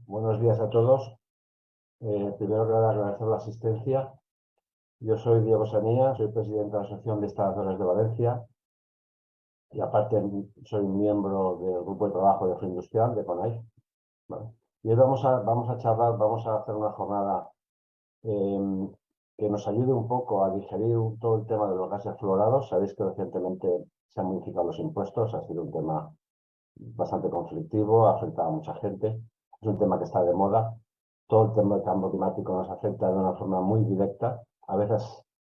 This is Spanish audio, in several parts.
Buenos días a todos. Primero que nada, agradecer la asistencia. Yo soy Diego Sanía, soy presidente de la Asociación de Instaladores de Valencia y aparte soy miembro del Grupo de Trabajo de Foro Industrial de CONAIF. ¿Vale? Y hoy vamos a charlar, vamos a hacer una jornada que nos ayude un poco a digerir todo el tema de los gases fluorados. Sabéis que recientemente se han modificado los impuestos, ha sido un tema bastante conflictivo, ha afectado a mucha gente, es un tema que está de moda. Todo el tema del cambio climático nos afecta de una forma muy directa, a veces,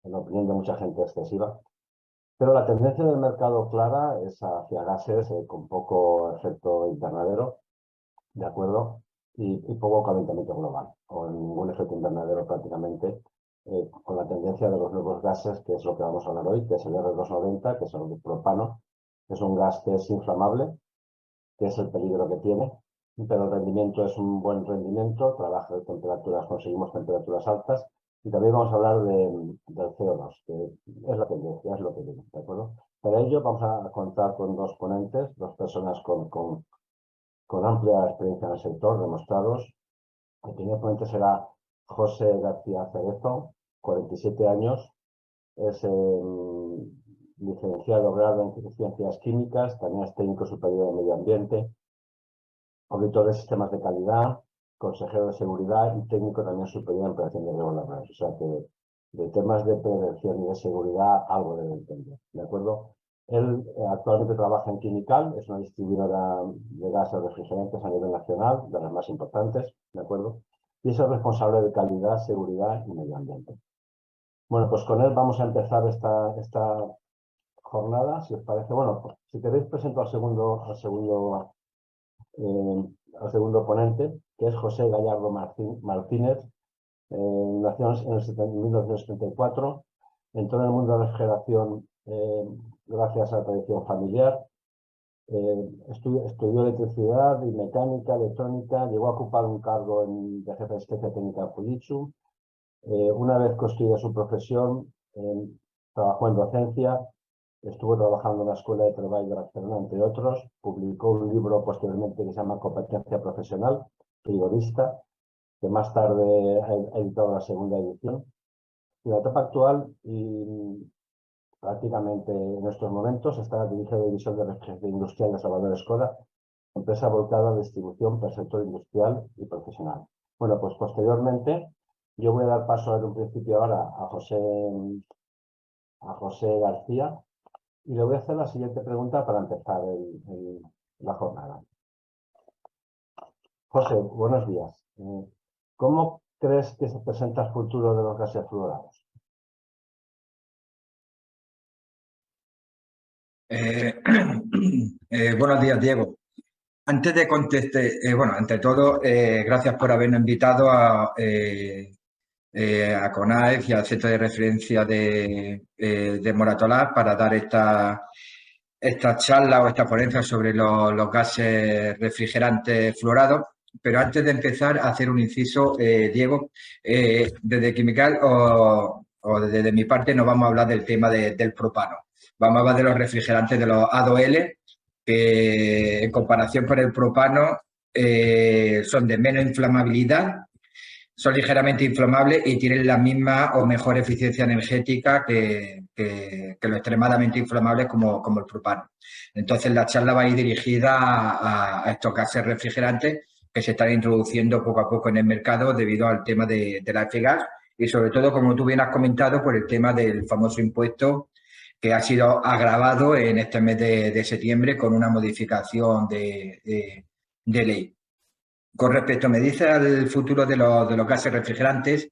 en la opinión de mucha gente, excesiva. Pero la tendencia del mercado clara es hacia gases con poco efecto invernadero, ¿de acuerdo? Y poco calentamiento global, o ningún efecto invernadero prácticamente, con la tendencia de los nuevos gases, que es lo que vamos a hablar hoy, que es el R290, que es el propano, que es un gas que es inflamable, que es el peligro que tiene, pero el rendimiento es un buen rendimiento, trabaja de temperaturas, conseguimos temperaturas altas, y también vamos a hablar del CO2, que es la tendencia, es lo que viene, ¿de acuerdo? Para ello vamos a contar con dos ponentes, dos personas con amplia experiencia en el sector, demostrados. El primer ponente será José García Cerezo, 47 años, es licenciado grado en Ciencias Químicas, también es técnico superior en Medio Ambiente, auditor de sistemas de calidad, consejero de seguridad y técnico también superior en prevención de riesgos laborales. O sea que de temas de prevención y de seguridad algo debe entender, ¿de acuerdo? Él actualmente trabaja en Quimical, es una distribuidora de gases refrigerantes a nivel nacional, de las más importantes, ¿de acuerdo? Y es el responsable de calidad, seguridad y medio ambiente. Bueno, pues con él vamos a empezar esta jornada, si os parece. Bueno, pues, si queréis presento al segundo ponente, que es José Gallardo Martínez. Nació en 1974, entró en el mundo de la refrigeración gracias a la tradición familiar. Estudió electricidad y mecánica, electrónica, llegó a ocupar un cargo de jefe de especie técnica en Fujitsu. Una vez construida su profesión, trabajó en docencia, estuvo trabajando en la Escuela de Trabajo de Barcelona, entre otros. Publicó un libro posteriormente que se llama Competencia Profesional, Rigorista, que más tarde ha editado la segunda edición. Y la etapa actual, y prácticamente en estos momentos, está dirigida a la División de Refrigeración Industrial de Salvador Escoda, empresa volcada a distribución para el sector industrial y profesional. Bueno, pues posteriormente yo voy a dar paso en un principio ahora a José García y le voy a hacer la siguiente pregunta para empezar la jornada. José, buenos días. ¿Cómo crees que se presenta el futuro de los gases fluorados? Buenos días, Diego. Antes de contestar, bueno, ante todo, gracias por habernos invitado a CONAIF y al Centro de Referencia de Moratolá para dar esta charla o esta ponencia sobre los gases refrigerantes fluorados. Pero antes de empezar a hacer un inciso, Diego, desde Quimical o desde mi parte no vamos a hablar del tema del propano. Vamos a hablar de los refrigerantes de los A2L, que en comparación con el propano son de menos inflamabilidad, son ligeramente inflamables y tienen la misma o mejor eficiencia energética que los extremadamente inflamables como el propano. Entonces, la charla va a ir dirigida a estos gases refrigerantes que se están introduciendo poco a poco en el mercado debido al tema de la F-gas y sobre todo, como tú bien has comentado, por el tema del famoso impuesto que ha sido agravado en este mes de septiembre con una modificación de ley. Con respecto, me dice al futuro de los gases refrigerantes,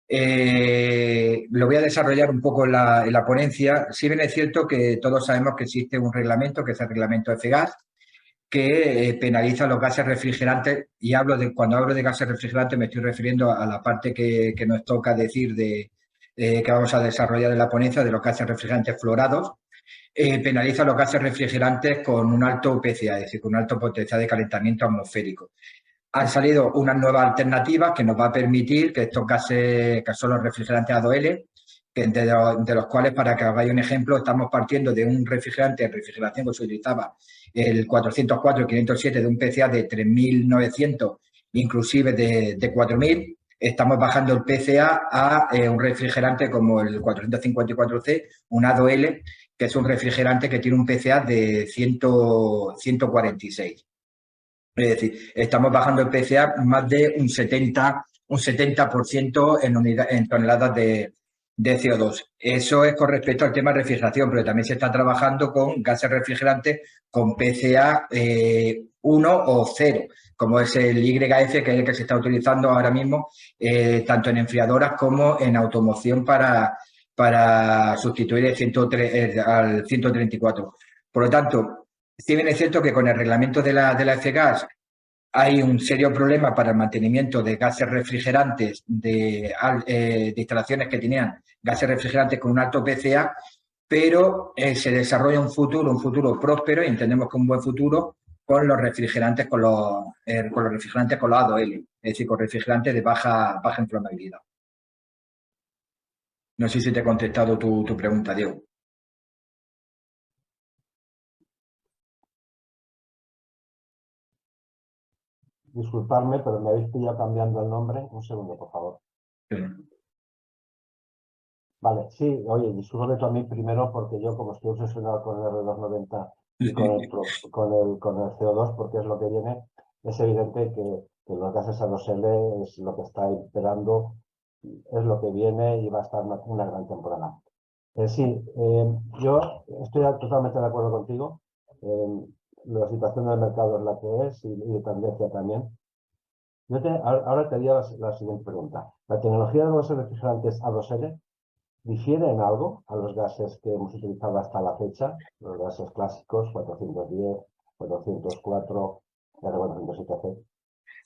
lo voy a desarrollar un poco en la ponencia. Si bien es cierto que todos sabemos que existe un reglamento, que es el reglamento F-gas, que penaliza los gases refrigerantes, y cuando hablo de gases refrigerantes me estoy refiriendo a la parte que nos toca decir que vamos a desarrollar en la ponencia de los gases refrigerantes fluorados. Penaliza los gases refrigerantes con un alto PCA, es decir, con un alto potencial de calentamiento atmosférico. Han salido unas nuevas alternativas que nos va a permitir que estos gases, que son los refrigerantes A2L, de los cuales, para que hagáis un ejemplo, estamos partiendo de un refrigerante de refrigeración que se utilizaba, el 404 y 507, de un PCA de 3.900 inclusive de 4.000, estamos bajando el PCA a un refrigerante como el 454C, un A2L, que es un refrigerante que tiene un PCA de 146. Es decir, estamos bajando el PCA más de un 70% en toneladas de CO2. Eso es con respecto al tema de refrigeración, pero también se está trabajando con gases refrigerantes con PCA 1 o 0, como es el YF, que es el que se está utilizando ahora mismo, tanto en enfriadoras como en automoción para sustituir al 134. Por lo tanto, si bien es cierto que con el reglamento de la F-Gas hay un serio problema para el mantenimiento de gases refrigerantes de instalaciones que tenían gases refrigerantes con un alto PCA, pero se desarrolla un futuro próspero, y entendemos que un buen futuro con los refrigerantes, con los refrigerantes con los A2L, es decir, con refrigerantes de baja inflamabilidad. No sé si te he contestado tu pregunta, Diego. Disculpadme, pero me habéis pillado cambiando el nombre. Un segundo, por favor. Sí. Vale, sí, oye, discúlpame tú a mí primero porque yo, como estoy obsesionado con el R290 y con el CO2, porque es lo que viene, es evidente que los gases A2L es lo que está imperando, es lo que viene y va a estar una gran temporada. Sí, yo estoy totalmente de acuerdo contigo. La situación del mercado es la que es y de tendencia también. Ahora te haría la siguiente pregunta. ¿La tecnología de los refrigerantes A2L difiere en algo a los gases que hemos utilizado hasta la fecha? Los gases clásicos, 410, 404, R407C.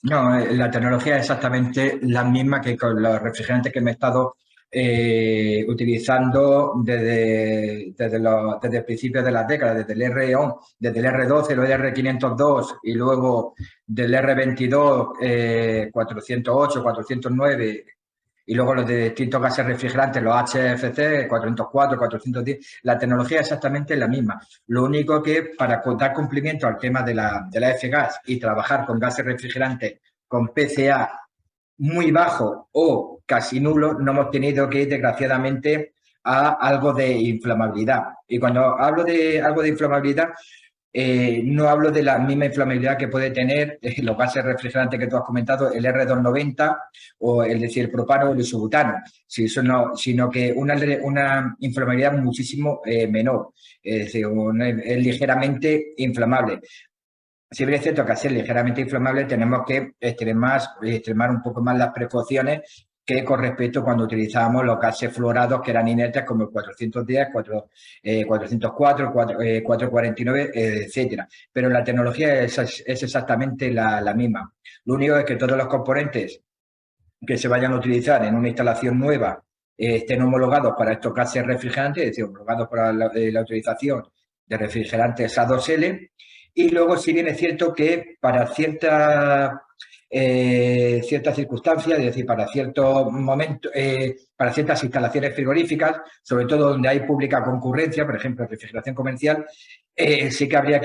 No, la tecnología es exactamente la misma que con los refrigerantes que me he estado utilizando desde el principio de las décadas, desde el R11, desde el R12, el R502 y luego del R22, 408, 409 y luego los de distintos gases refrigerantes, los HFC, 404, 410, la tecnología es exactamente la misma. Lo único que para dar cumplimiento al tema de la F-Gas y trabajar con gases refrigerantes con PCA muy bajo o casi nulo, no hemos tenido que ir, desgraciadamente, a algo de inflamabilidad. Y cuando hablo de algo de inflamabilidad, no hablo de la misma inflamabilidad que puede tener los gases refrigerantes que tú has comentado, el R290 o el propano o el isobutano, sino que una inflamabilidad muchísimo menor, es decir, es ligeramente inflamable. Si bien es cierto que al ser ligeramente inflamable tenemos que extremar un poco más las precauciones que con respecto cuando utilizábamos los gases fluorados que eran inertes como el 410, 404, 449, etcétera. Pero la tecnología es exactamente la misma. Lo único es que todos los componentes que se vayan a utilizar en una instalación nueva estén homologados para estos gases refrigerantes, es decir, homologados para la utilización de refrigerantes A2L. Y luego, si bien es cierto que para ciertas circunstancias, es decir, para ciertos momentos, para ciertas instalaciones frigoríficas, sobre todo donde hay pública concurrencia, por ejemplo, refrigeración comercial, sí que habría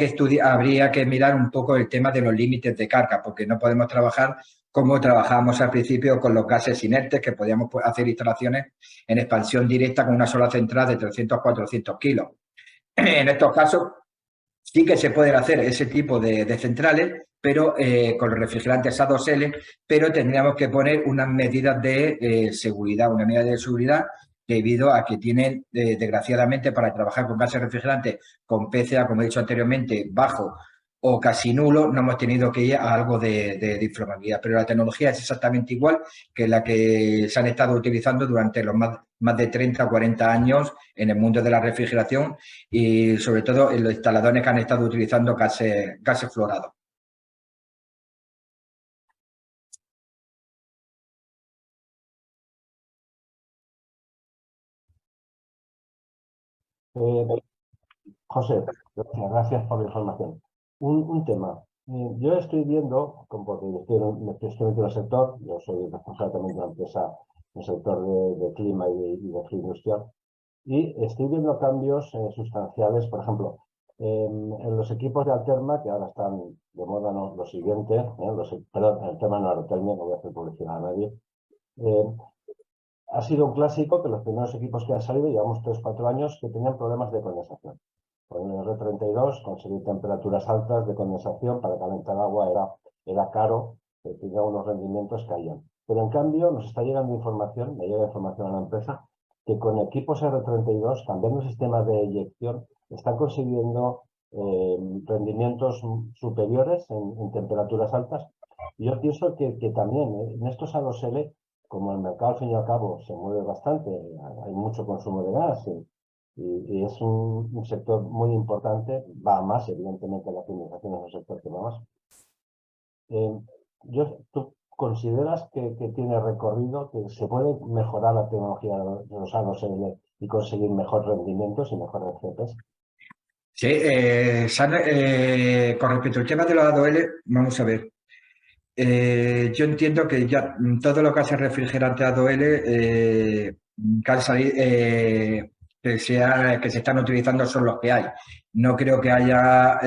que mirar un poco el tema de los límites de carga, porque no podemos trabajar como trabajábamos al principio con los gases inertes, que podíamos hacer instalaciones en expansión directa con una sola central de 300 a 400 kilos. En estos casos sí que se pueden hacer ese tipo de centrales, pero con los refrigerantes A2L, pero tendríamos que poner unas medidas de seguridad, una medida de seguridad debido a que tienen, desgraciadamente, para trabajar con gases refrigerantes con PCA, como he dicho anteriormente, bajo o casi nulo, no hemos tenido que ir a algo de inflamabilidad. Pero la tecnología es exactamente igual que la que se han estado utilizando durante los más de 30 o 40 años en el mundo de la refrigeración y sobre todo en los instaladores que han estado utilizando gases fluorados. José, gracias por la información. Un tema. Yo estoy viendo, porque me estoy metiendo en el sector, yo soy responsable también de una empresa en el sector de clima y de fluido industrial, y estoy viendo cambios sustanciales. Por ejemplo, En los equipos de Alterma, que ahora están de moda, ¿no? Lo siguiente, perdón, el tema no es Alterma, no voy a hacer publicidad a nadie. Ha sido un clásico que los primeros equipos que han salido, llevamos 3-4 años, que tenían problemas de condensación. Con el R32, conseguir temperaturas altas de condensación para calentar agua era caro, tenía unos rendimientos que caían. Pero en cambio nos está llegando información, me llega información a la empresa, que con equipos R32, cambiando el sistema de eyección, están consiguiendo rendimientos superiores en temperaturas altas. Y yo pienso que también en estos A2L, como el mercado al fin y al cabo se mueve bastante, hay mucho consumo de gas y es un sector muy importante, va a más, evidentemente la climatización es un sector que va más. ¿Tú consideras que tiene recorrido, que se puede mejorar la tecnología de los A2L y conseguir mejores rendimientos y mejores CPs? Sí, con respecto al tema de los A2L, vamos a ver. Yo entiendo que ya todo lo que hace refrigerante A2L que se están utilizando son los que hay. No creo que haya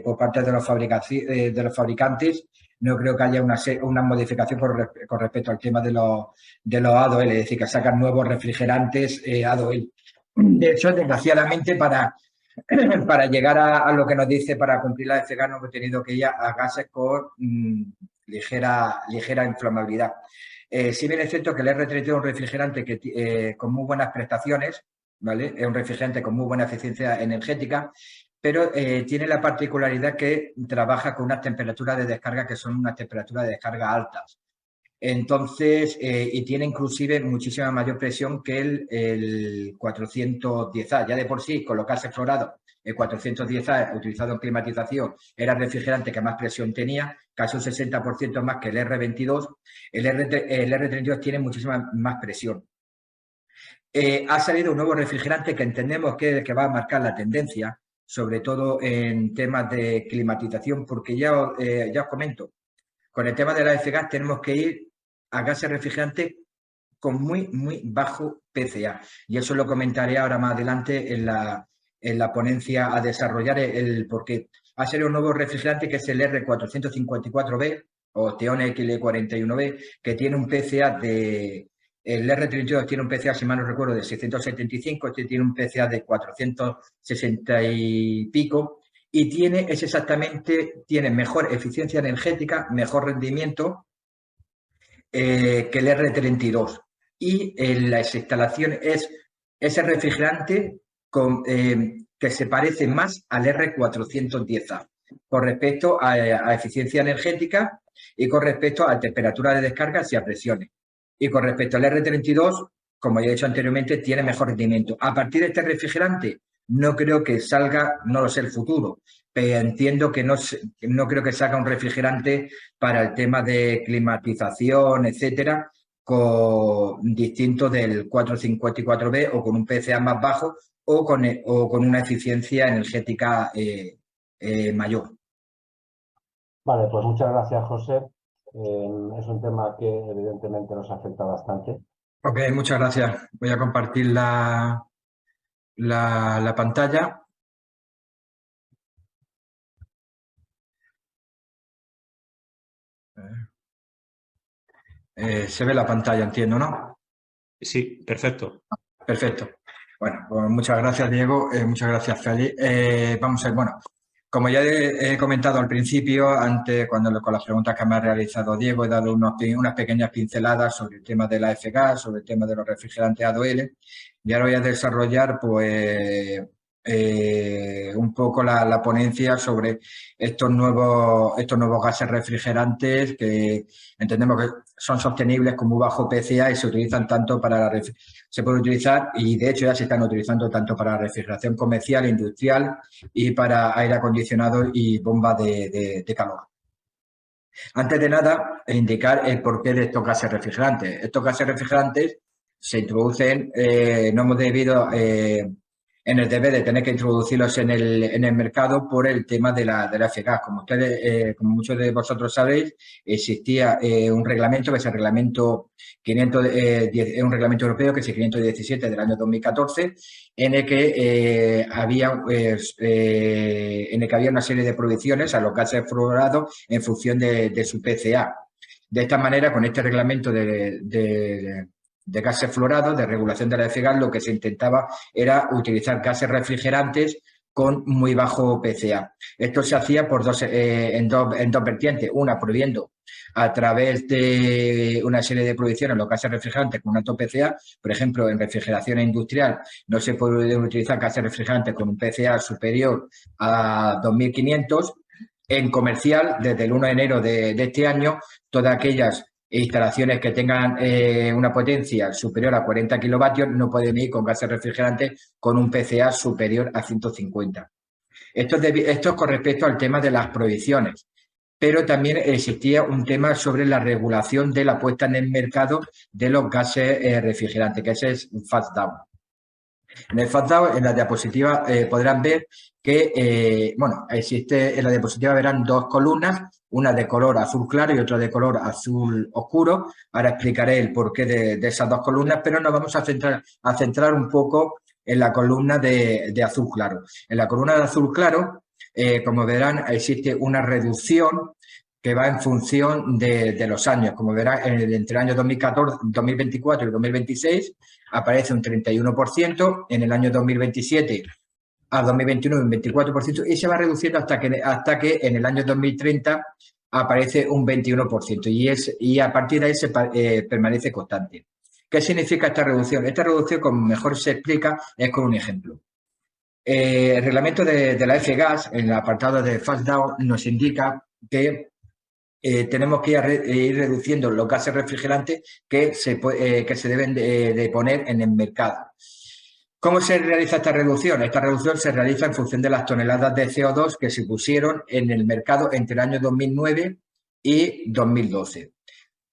por parte de los fabricantes, no creo que haya una modificación con respecto al tema de los A2L, es decir, que sacan nuevos refrigerantes A2L. De hecho, desgraciadamente, para llegar a lo que nos dice, para cumplir la FGAS, no hemos tenido que ir a gases con ligera inflamabilidad. Si bien es cierto que el R32 es un refrigerante con muy buenas prestaciones, ¿vale? Es un refrigerante con muy buena eficiencia energética, pero tiene la particularidad que trabaja con unas temperaturas de descarga que son unas temperaturas de descarga altas. Entonces, y tiene inclusive muchísima mayor presión que el 410A. Ya de por sí, con los gases fluorados, el 410A utilizado en climatización era el refrigerante que más presión tenía, casi un 60% más que el R22. El R32 tiene muchísima más presión. Ha salido un nuevo refrigerante que entendemos que es el que va a marcar la tendencia, sobre todo en temas de climatización, porque ya os comento, con el tema de la FGAS tenemos que ir a gases refrigerantes con muy, muy bajo PCA. Y eso lo comentaré ahora más adelante en la ponencia a desarrollar porque ha salido un nuevo refrigerante que es el R454B o Teone XL41B, que tiene un PCA el R32 tiene un PCA, si mal no recuerdo, de 675, este tiene un PCA de 460 y pico, y tiene mejor eficiencia energética, mejor rendimiento que el R32. Y en las instalaciones es ese refrigerante que se parece más al R410A con respecto a eficiencia energética y con respecto a temperatura de descarga y a presiones. Y con respecto al R32, como ya he dicho anteriormente, tiene mejor rendimiento. A partir de este refrigerante, no creo que salga, no lo sé, el futuro, pero entiendo que no creo que salga un refrigerante para el tema de climatización, etcétera, distinto del 454B o con un PCA más bajo o con una eficiencia energética mayor. Vale, pues muchas gracias, José. Es un tema que evidentemente nos afecta bastante. Ok, muchas gracias. Voy a compartir la pantalla. Se ve la pantalla, entiendo, ¿no? Sí, perfecto. Perfecto. Bueno, pues muchas gracias, Diego. Muchas gracias, Félix. Vamos a ver, bueno, como ya he comentado al principio, antes, con las preguntas que me ha realizado Diego, he dado unas pequeñas pinceladas sobre el tema de la FGAS, sobre el tema de los refrigerantes A2L, y ahora voy a desarrollar, pues, un poco la ponencia sobre estos nuevos gases refrigerantes que entendemos que son sostenibles con muy bajo PCA y se utilizan tanto se puede utilizar y de hecho ya se están utilizando tanto para refrigeración comercial, industrial y para aire acondicionado y bomba de calor. Antes de nada, indicar el porqué de estos gases refrigerantes. Estos gases refrigerantes se introducen, no hemos debido en el deber de tener que introducirlos en el mercado por el tema de la F-gas. Como ustedes, como muchos de vosotros sabéis, existía un reglamento, que es el reglamento 510, un reglamento europeo, que es el 517 del año 2014, en el que había una serie de prohibiciones a los gases fluorados en función de su PCA. De esta manera, con este reglamento de gases fluorados, de regulación de la F-gas, lo que se intentaba era utilizar gases refrigerantes con muy bajo PCA. Esto se hacía en dos vertientes. Una, prohibiendo a través de una serie de prohibiciones los gases refrigerantes con un alto PCA. Por ejemplo, en refrigeración industrial no se puede utilizar gases refrigerantes con un PCA superior a 2.500. En comercial, desde el 1 de enero de este año, todas aquellas instalaciones que tengan una potencia superior a 40 kilovatios no pueden ir con gases refrigerantes con un PCA superior a 150. Esto es con respecto al tema de las prohibiciones, pero también existía un tema sobre la regulación de la puesta en el mercado de los gases refrigerantes, que ese es un fast down. En el fast down, en la diapositiva podrán ver que, en la diapositiva verán dos columnas, una de color azul claro y otra de color azul oscuro. Ahora explicaré el porqué de esas dos columnas, pero nos vamos a centrar un poco en la columna de azul claro. En la columna de azul claro, como verán, existe una reducción que va en función de los años. Como verán, entre el año 2024 y 2026 aparece un 31%, en el año 2027 a 2021 un 24% y se va reduciendo hasta que en el año 2030 aparece un 21% y a partir de ahí se permanece constante. ¿Qué significa esta reducción? Esta reducción, como mejor se explica, es con un ejemplo. El reglamento de la F-gas, en el apartado de Fast Down, nos indica que tenemos que ir reduciendo los gases refrigerantes que se deben de poner en el mercado. ¿Cómo se realiza esta reducción? Esta reducción se realiza en función de las toneladas de CO2 que se pusieron en el mercado entre el año 2009 y 2012.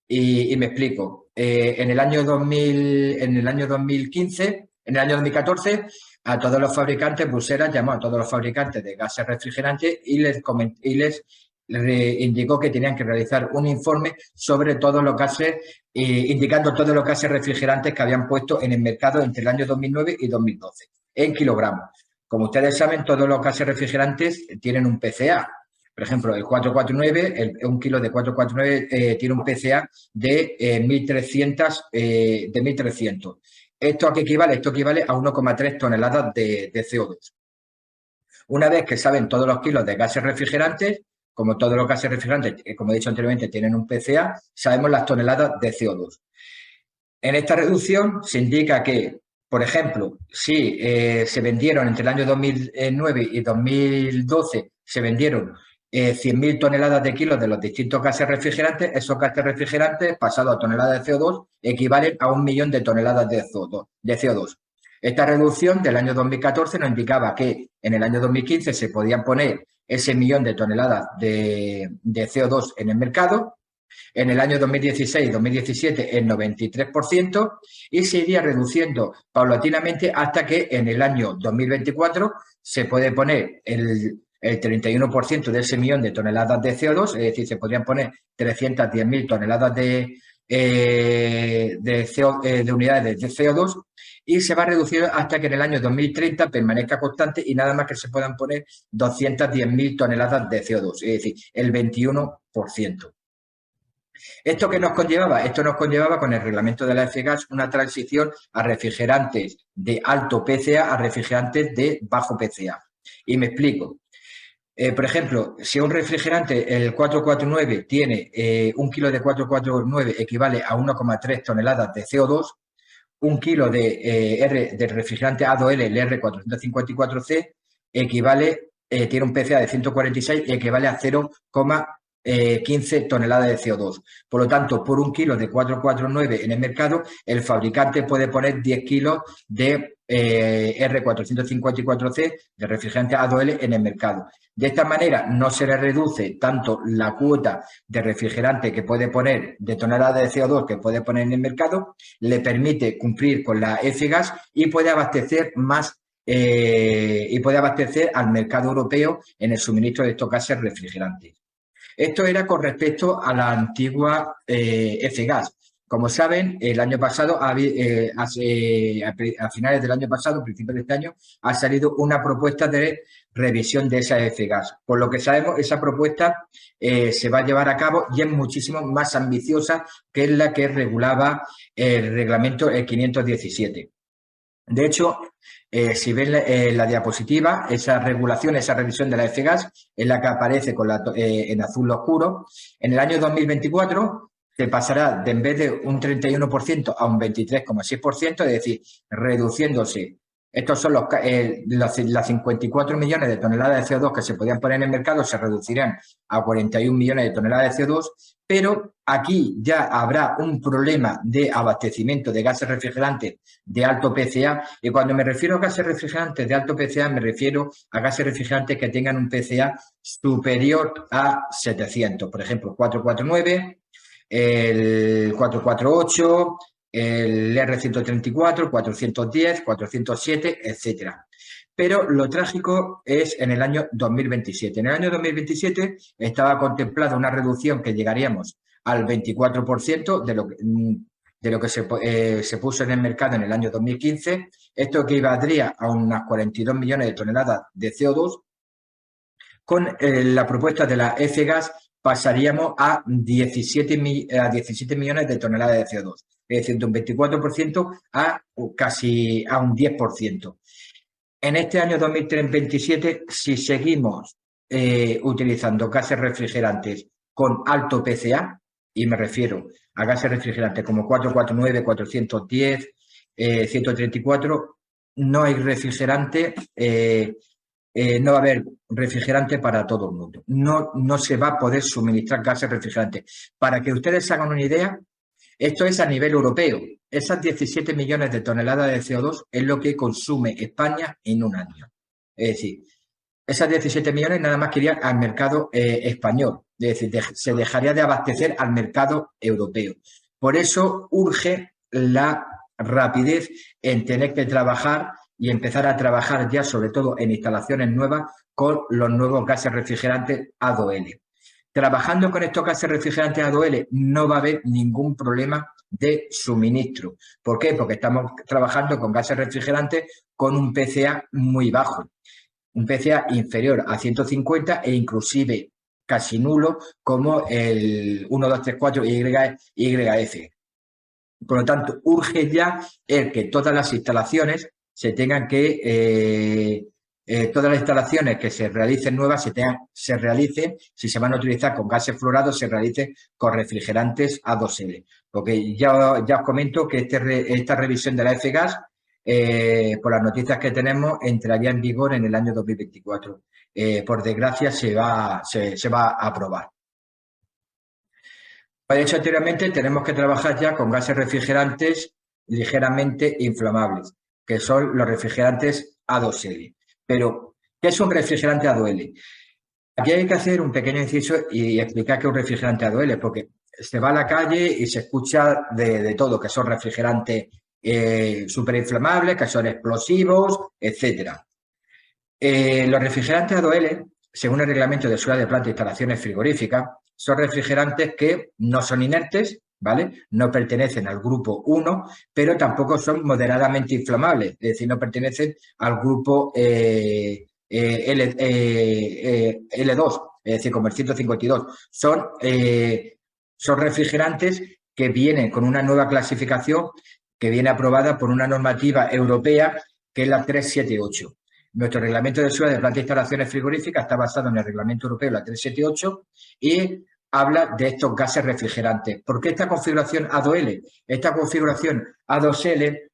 Y me explico. En el año 2014, a todos los fabricantes, Bruselas llamó a todos los fabricantes de gases refrigerantes y les indicó que tenían que realizar un informe sobre todos los gases, indicando todos los gases refrigerantes que habían puesto en el mercado entre el año 2009 y 2012, en kilogramos. Como ustedes saben, todos los gases refrigerantes tienen un PCA. Por ejemplo, el 449, un kilo de 449 tiene un PCA de 1.300. ¿Esto a qué equivale? Esto equivale a 1,3 toneladas de CO2. Una vez que saben todos los kilos de gases refrigerantes, como todos los gases refrigerantes, como he dicho anteriormente, tienen un PCA, sabemos las toneladas de CO2. En esta reducción se indica que, por ejemplo, si se vendieron entre el año 2009 y 2012, se vendieron 100.000 toneladas de kilos de los distintos gases refrigerantes, esos gases refrigerantes pasados a toneladas de CO2 equivalen a 1 millón de toneladas de CO2. Esta reducción del año 2014 nos indicaba que en el año 2015 se podían poner ese millón de toneladas de CO2 en el mercado, en el año 2016 y 2017 el 93% y se iría reduciendo paulatinamente hasta que en el año 2024 se puede poner el 31% de ese millón de toneladas de CO2, es decir, se podrían poner 310.000 toneladas de unidades de CO2 y se va reduciendo hasta que en el año 2030 permanezca constante y nada más que se puedan poner 210.000 toneladas de CO2, es decir, el 21%. ¿Esto qué nos conllevaba? Esto nos conllevaba con el reglamento de la F-gas una transición a refrigerantes de alto PCA a refrigerantes de bajo PCA. Y me explico. Por ejemplo, si un refrigerante, el 449, tiene un kilo de 449 equivale a 1,3 toneladas de CO2, un kilo de refrigerante A2L, el R454C, tiene un PCA de 146 y equivale a 0,15 toneladas de CO2. Por lo tanto, por un kilo de 449 en el mercado, el fabricante puede poner 10 kilos de R454C de refrigerante A2L en el mercado. De esta manera no se le reduce tanto la cuota de refrigerante que puede poner, de toneladas de CO2 que puede poner en el mercado, le permite cumplir con la F-gas y puede abastecer más y puede abastecer al mercado europeo en el suministro de estos gases refrigerantes. Esto era con respecto a la antigua F-Gas. Como saben, el año pasado, a finales del año pasado, principios de este año, ha salido una propuesta de revisión de esa F-Gas. Por lo que sabemos, esa propuesta se va a llevar a cabo y es muchísimo más ambiciosa que la que regulaba el reglamento 517. De hecho, si ven la diapositiva, esa regulación, esa revisión de la F-Gas es la que aparece en azul oscuro. En el año 2024 se pasará en vez de un 31% a un 23,6%, es decir, reduciéndose. Estos son las 54 millones de toneladas de CO2 que se podían poner en el mercado, se reducirán a 41 millones de toneladas de CO2, pero aquí ya habrá un problema de abastecimiento de gases refrigerantes de alto PCA, y cuando me refiero a gases refrigerantes de alto PCA me refiero a gases refrigerantes que tengan un PCA superior a 700, por ejemplo, 449, el 448, el R134, 410, 407, etcétera. Pero lo trágico es en el año 2027. En el año 2027 estaba contemplada una reducción que llegaríamos al 24% de lo que se puso en el mercado en el año 2015. Esto equivaldría a unas 42 millones de toneladas de CO2. Con la propuesta de la F-Gas pasaríamos a 17 millones de toneladas de CO2. Es decir, de un 24% a casi a un 10%. En este año 2027, si seguimos utilizando gases refrigerantes con alto PCA, y me refiero a gases refrigerantes como 449, 410, 134, no hay refrigerante, no va a haber refrigerante para todo el mundo. No se va a poder suministrar gases refrigerantes. Para que ustedes hagan una idea, esto es a nivel europeo. Esas 17 millones de toneladas de CO2 es lo que consume España en un año. Es decir, esas 17 millones nada más que irían al mercado español. Es decir, se dejaría de abastecer al mercado europeo. Por eso urge la rapidez en tener que trabajar y empezar a trabajar ya, sobre todo en instalaciones nuevas, con los nuevos gases refrigerantes A2L. Trabajando con estos gases refrigerantes A2L no va a haber ningún problema de suministro. ¿Por qué? Porque estamos trabajando con gases refrigerantes con un PCA muy bajo, un PCA inferior a 150 e inclusive casi nulo como el 1234 YF. Por lo tanto, urge ya el que todas las instalaciones se tengan que todas las instalaciones que se realicen nuevas se realicen, si se van a utilizar con gases fluorados, se realicen con refrigerantes A2L. Porque ya os comento que esta revisión de la F-Gas, por las noticias que tenemos, entraría en vigor en el año 2024. Por desgracia, se va a aprobar. Como he dicho anteriormente, tenemos que trabajar ya con gases refrigerantes ligeramente inflamables, que son los refrigerantes A2L. Pero, ¿qué es un refrigerante A2L? Aquí hay que hacer un pequeño inciso y explicar qué es un refrigerante A2L, porque se va a la calle y se escucha de todo, que son refrigerantes superinflamables, que son explosivos, etcétera. Los refrigerantes A2L, según el reglamento de seguridad de plantas e instalaciones frigoríficas, son refrigerantes que no son inertes, ¿vale? No pertenecen al grupo 1, pero tampoco son moderadamente inflamables, es decir, no pertenecen al grupo L2, es decir, como el 152. Son refrigerantes que vienen con una nueva clasificación que viene aprobada por una normativa europea que es la 378. Nuestro reglamento de seguridad de plantas e instalaciones frigoríficas está basado en el reglamento europeo, la 378, y habla de estos gases refrigerantes. ¿Por qué esta configuración A2L? Esta configuración A2L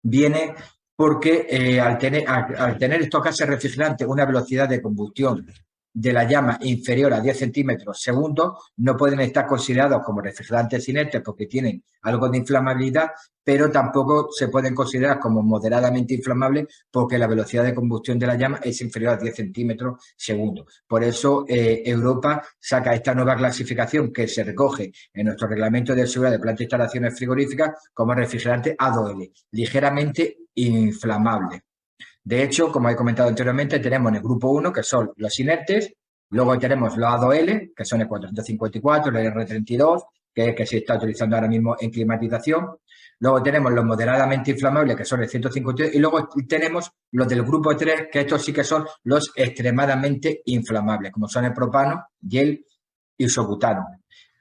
viene porque al tener estos gases refrigerantes una velocidad de combustión de la llama inferior a 10 centímetros segundo, no pueden estar considerados como refrigerantes inertes porque tienen algo de inflamabilidad, pero tampoco se pueden considerar como moderadamente inflamables porque la velocidad de combustión de la llama es inferior a 10 centímetros segundo. Por eso Europa saca esta nueva clasificación que se recoge en nuestro reglamento de seguridad de plantas e instalaciones frigoríficas como refrigerante A2L, ligeramente inflamable. De hecho, como he comentado anteriormente, tenemos en el grupo 1, que son los inertes, luego tenemos los A2L, que son el 454, el R32, que es el que se está utilizando ahora mismo en climatización. Luego tenemos los moderadamente inflamables, que son el 152, y luego tenemos los del grupo 3, que estos sí que son los extremadamente inflamables, como son el propano y el isobutano.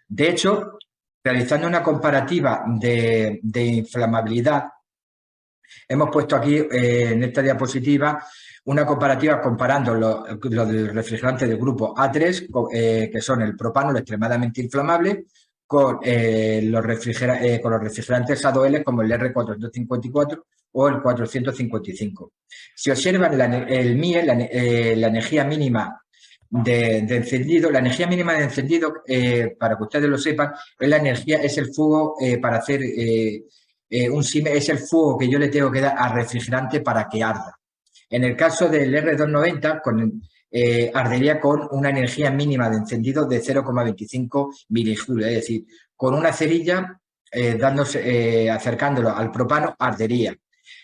De hecho, realizando una comparativa de inflamabilidad, hemos puesto aquí en esta diapositiva una comparativa comparando los del refrigerante del grupo A3, que son el propano, lo extremadamente inflamable, con los refrigerantes A2L como el R454 o el 455. Si observan el MIE, la energía mínima de encendido, la energía mínima de encendido, para que ustedes lo sepan, es el fuego para hacer un símil, es el fuego que yo le tengo que dar al refrigerante para que arda. En el caso del R290, ardería con una energía mínima de encendido de 0,25 milijulios, es decir, con una cerilla acercándolo al propano, ardería.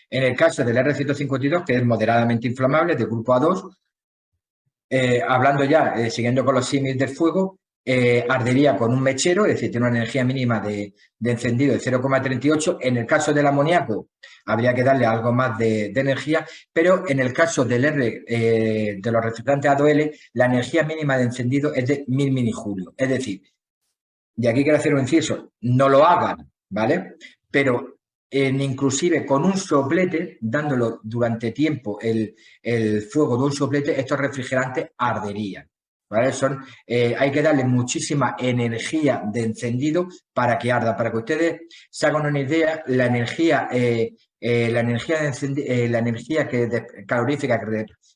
En el caso del R152, que es moderadamente inflamable, del grupo A2, hablando ya, siguiendo con los símiles del fuego, ardería con un mechero, es decir, tiene una energía mínima de encendido de 0,38. En el caso del amoníaco, habría que darle algo más de energía, pero en el caso del de los refrigerantes A2L, la energía mínima de encendido es de 1000 milijulios. Es decir, y aquí quiero hacer un inciso, no lo hagan, ¿vale? Pero inclusive con un soplete, dándolo durante tiempo el fuego de un soplete, estos refrigerantes arderían, ¿vale? Hay que darle muchísima energía de encendido para que arda. Para que ustedes se hagan una idea, la energía calorífica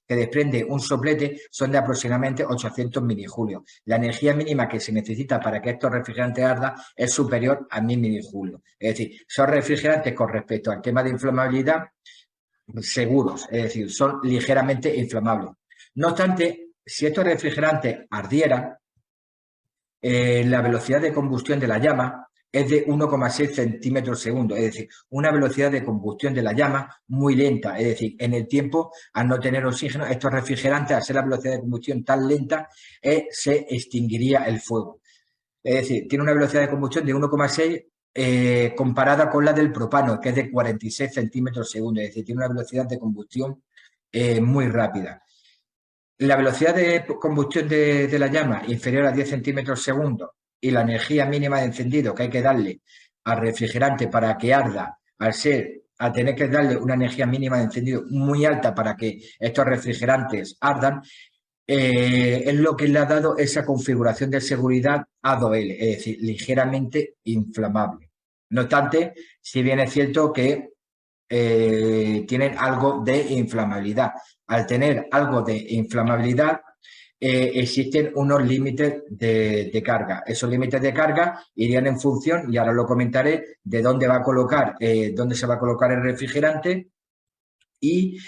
que desprende un soplete son de aproximadamente 800 milijulios. La energía mínima que se necesita para que estos refrigerantes ardan es superior a 1000 milijulios. Es decir, son refrigerantes con respecto al tema de inflamabilidad seguros, es decir, son ligeramente inflamables. No obstante, si estos refrigerantes ardieran, la velocidad de combustión de la llama es de 1,6 centímetros segundo, es decir, una velocidad de combustión de la llama muy lenta, es decir, en el tiempo, al no tener oxígeno, estos refrigerantes, al ser la velocidad de combustión tan lenta, se extinguiría el fuego. Es decir, tiene una velocidad de combustión de 1,6 comparada con la del propano, que es de 46 centímetros segundo, es decir, tiene una velocidad de combustión muy rápida. La velocidad de combustión de la llama inferior a 10 centímetros segundo y la energía mínima de encendido que hay que darle al refrigerante para que arda, al tener que darle una energía mínima de encendido muy alta para que estos refrigerantes ardan, es lo que le ha dado esa configuración de seguridad A2L, es decir, ligeramente inflamable. No obstante, si bien es cierto que tienen algo de inflamabilidad. Al tener algo de inflamabilidad, existen unos límites de carga. Esos límites de carga irían en función, y ahora lo comentaré, de dónde dónde se va a colocar el refrigerante y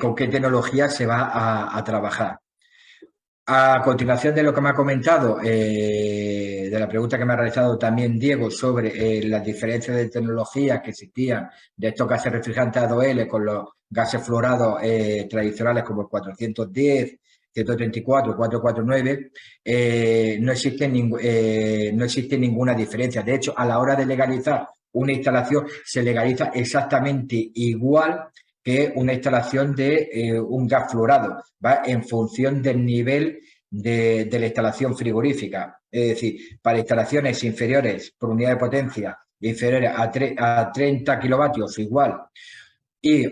con qué tecnología se va a trabajar. A continuación de lo que me ha comentado, de la pregunta que me ha realizado también Diego sobre las diferencias de tecnologías que existían de estos gases refrigerantes A2L con los gases fluorados tradicionales como el 410, 134, 449, no existe ninguna diferencia. De hecho, a la hora de legalizar una instalación, se legaliza exactamente igual que una instalación de un gas fluorado, ¿va? En función del nivel de la instalación frigorífica. Es decir, para instalaciones inferiores por unidad de potencia inferiores a 30 kilovatios igual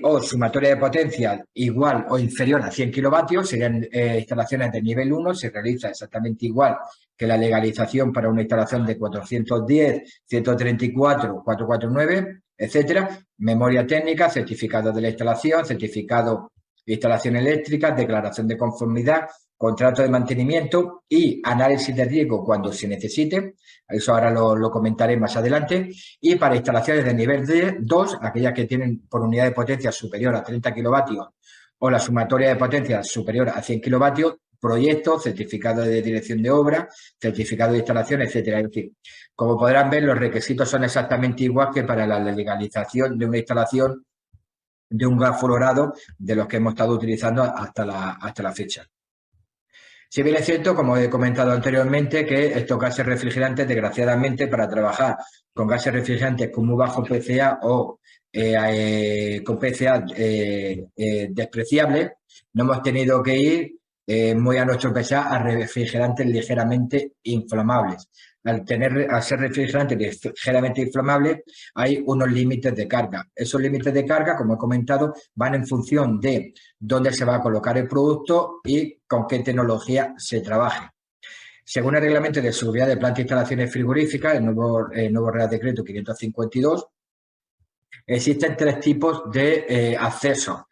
o sumatoria de potencia igual o inferior a 100 kilovatios, serían instalaciones de nivel 1, se realiza exactamente igual que la legalización para una instalación de 410, 134, 449, etcétera. Memoria técnica, certificado de la instalación, certificado de instalación eléctrica, declaración de conformidad, contrato de mantenimiento y análisis de riesgo cuando se necesite. Eso ahora lo comentaré más adelante. Y para instalaciones de nivel 2, aquellas que tienen por unidad de potencia superior a 30 kilovatios o la sumatoria de potencia superior a 100 kilovatios, proyectos, certificado de dirección de obra, certificado de instalación, etcétera. Es decir, como podrán ver, los requisitos son exactamente igual que para la legalización de una instalación de un gas fluorado de los que hemos estado utilizando hasta la fecha. Si bien es cierto, como he comentado anteriormente, que estos gases refrigerantes, desgraciadamente, para trabajar con gases refrigerantes con muy bajo PCA o con PCA despreciable, no hemos tenido que ir muy a nuestro pesar a refrigerantes ligeramente inflamables. Al ser refrigerantes ligeramente inflamables, hay unos límites de carga. Esos límites de carga, como he comentado, van en función de dónde se va a colocar el producto y con qué tecnología se trabaje. Según el Reglamento de Seguridad de Plantas e Instalaciones Frigoríficas, el nuevo Real Decreto 552, existen 3 tipos de accesos.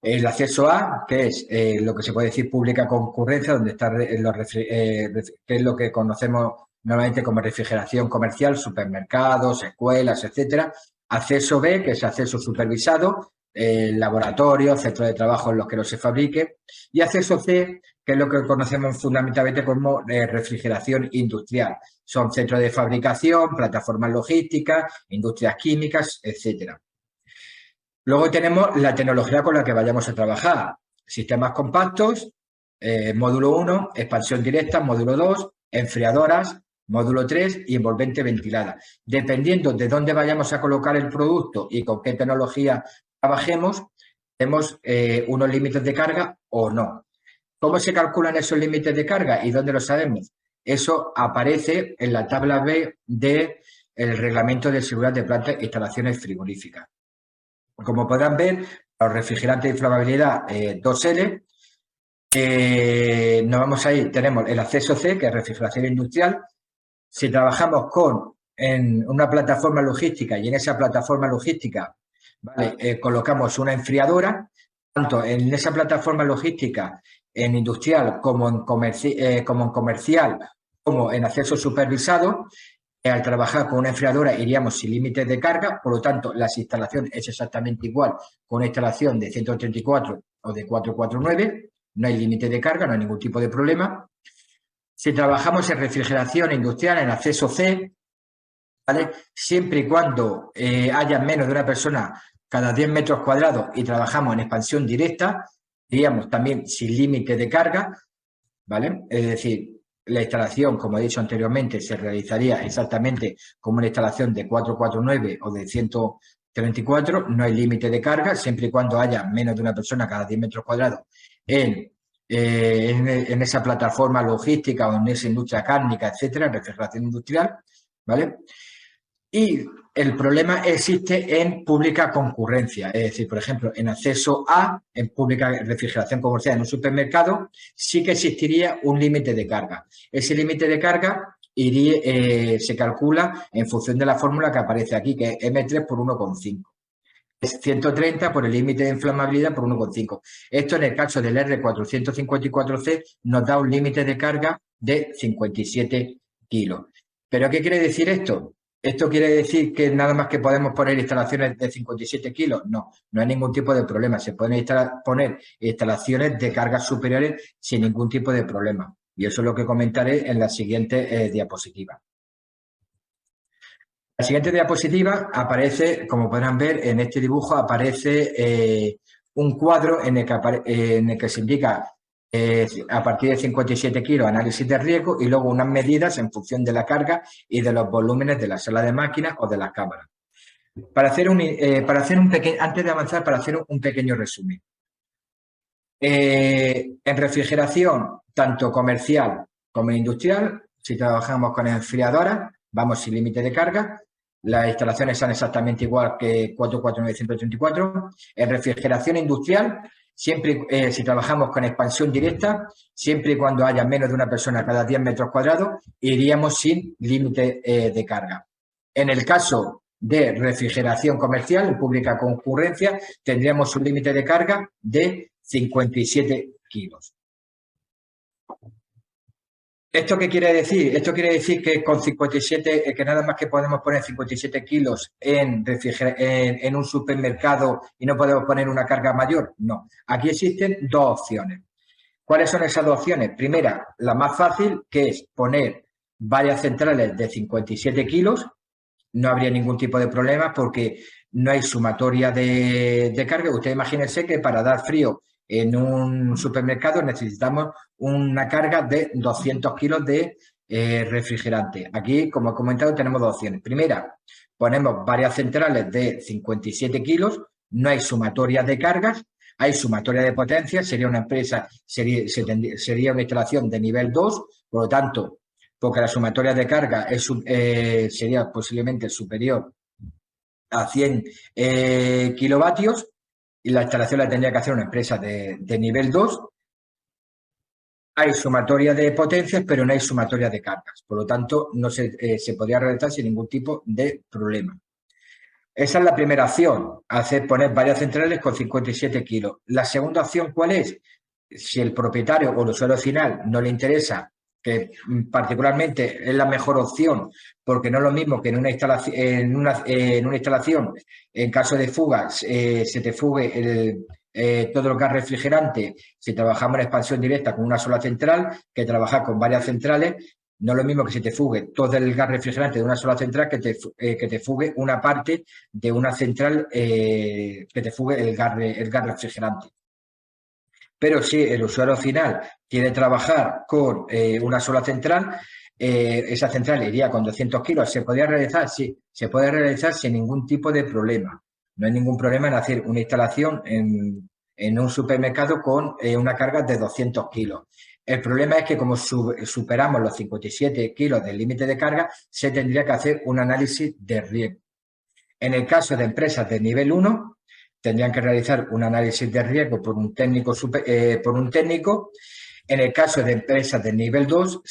El acceso A, que es lo que se puede decir pública concurrencia, donde está que es lo que conocemos normalmente como refrigeración comercial, supermercados, escuelas, etcétera. Acceso B, que es acceso supervisado, laboratorios, centros de trabajo en los que no se fabrique. Y acceso C, que es lo que conocemos fundamentalmente como refrigeración industrial. Son centros de fabricación, plataformas logísticas, industrias químicas, etcétera. Luego tenemos la tecnología con la que vayamos a trabajar. Sistemas compactos, módulo 1, expansión directa, módulo 2, enfriadoras, módulo 3 y envolvente ventilada. Dependiendo de dónde vayamos a colocar el producto y con qué tecnología trabajemos, tenemos unos límites de carga o no. ¿Cómo se calculan esos límites de carga y dónde lo sabemos? Eso aparece en la tabla B del Reglamento de Seguridad de Plantas e Instalaciones Frigoríficas. Como podrán ver, los refrigerantes de inflamabilidad 2L, nos vamos a ir, tenemos el acceso C, que es refrigeración industrial. Si trabajamos en una plataforma logística y en esa plataforma logística, ¿vale? Colocamos una enfriadora, tanto en esa plataforma logística, en industrial como en comercial, como en acceso supervisado, al trabajar con una enfriadora iríamos sin límites de carga, por lo tanto, la instalación es exactamente igual con una instalación de 134 o de 449, no hay límite de carga, no hay ningún tipo de problema. Si trabajamos en refrigeración industrial, en acceso C, ¿vale? Siempre y cuando haya menos de una persona cada 10 metros cuadrados y trabajamos en expansión directa, iríamos también sin límite de carga, ¿vale? Es decir, la instalación, como he dicho anteriormente, se realizaría exactamente como una instalación de 449 o de 134. No hay límite de carga, siempre y cuando haya menos de una persona cada 10 metros cuadrados en esa plataforma logística o en esa industria cárnica, etcétera, refrigeración industrial, ¿vale? Y el problema existe en pública concurrencia, es decir, por ejemplo, en acceso A, en pública refrigeración comercial en un supermercado, sí que existiría un límite de carga. Ese límite de carga se calcula en función de la fórmula que aparece aquí, que es M3 por 1,5. Es 130 por el límite de inflamabilidad por 1,5. Esto en el caso del R454C nos da un límite de carga de 57 kilos. ¿Pero qué quiere decir esto? ¿Esto quiere decir que nada más que podemos poner instalaciones de 57 kilos? No, no hay ningún tipo de problema. Se pueden poner instalaciones de cargas superiores sin ningún tipo de problema. Y eso es lo que comentaré en la siguiente diapositiva. La siguiente diapositiva aparece, como podrán ver, en este dibujo aparece un cuadro en el que se indica a partir de 57 kilos análisis de riesgo y luego unas medidas en función de la carga y de los volúmenes de la sala de máquinas o de las cámaras. Antes de avanzar, para hacer un pequeño resumen. En refrigeración, tanto comercial como industrial, si trabajamos con enfriadoras, vamos sin límite de carga. Las instalaciones son exactamente igual que 449-134. En refrigeración industrial, siempre si trabajamos con expansión directa, siempre y cuando haya menos de una persona cada 10 metros cuadrados, iríamos sin límite de carga. En el caso de refrigeración comercial, en pública concurrencia, tendríamos un límite de carga de 57 kilos. ¿Esto qué quiere decir? Esto quiere decir que con 57, que nada más que podemos poner 57 kilos en un supermercado y no podemos poner una carga mayor. No. Aquí existen dos opciones. ¿Cuáles son esas dos opciones? Primera, la más fácil, que es poner varias centrales de 57 kilos. No habría ningún tipo de problema porque no hay sumatoria de carga. Usted imagínense que para dar frío en un supermercado necesitamos una carga de 200 kilos de refrigerante. Aquí, como he comentado, tenemos dos opciones. Primera, ponemos varias centrales de 57 kilos, no hay sumatoria de cargas, hay sumatoria de potencia, sería una empresa, sería una instalación de nivel 2, por lo tanto, porque la sumatoria de carga sería posiblemente superior a 100 kilovatios y la instalación la tendría que hacer una empresa de nivel 2. Hay sumatoria de potencias, pero no hay sumatoria de cargas. Por lo tanto, no se podría realizar sin ningún tipo de problema. Esa es la primera opción, poner varias centrales con 57 kilos. La segunda opción, ¿cuál es? Si el propietario o el usuario final no le interesa, que particularmente es la mejor opción, porque no es lo mismo que en una instalación, en caso de fuga, se te fugue todo el gas refrigerante, si trabajamos en expansión directa con una sola central, que trabajar con varias centrales. No es lo mismo que se te fugue todo el gas refrigerante de una sola central que te fugue una parte de una central, que te fugue el gas refrigerante. Pero si el usuario final quiere trabajar con una sola central, esa central iría con 200 kilos. ¿Se podría realizar? Sí, se puede realizar sin ningún tipo de problema. No hay ningún problema en hacer una instalación en un supermercado con una carga de 200 kilos. El problema es que como superamos los 57 kilos del límite de carga, se tendría que hacer un análisis de riesgo. En el caso de empresas de nivel 1, tendrían que realizar un análisis de riesgo por un técnico. En el caso de empresas de nivel 2,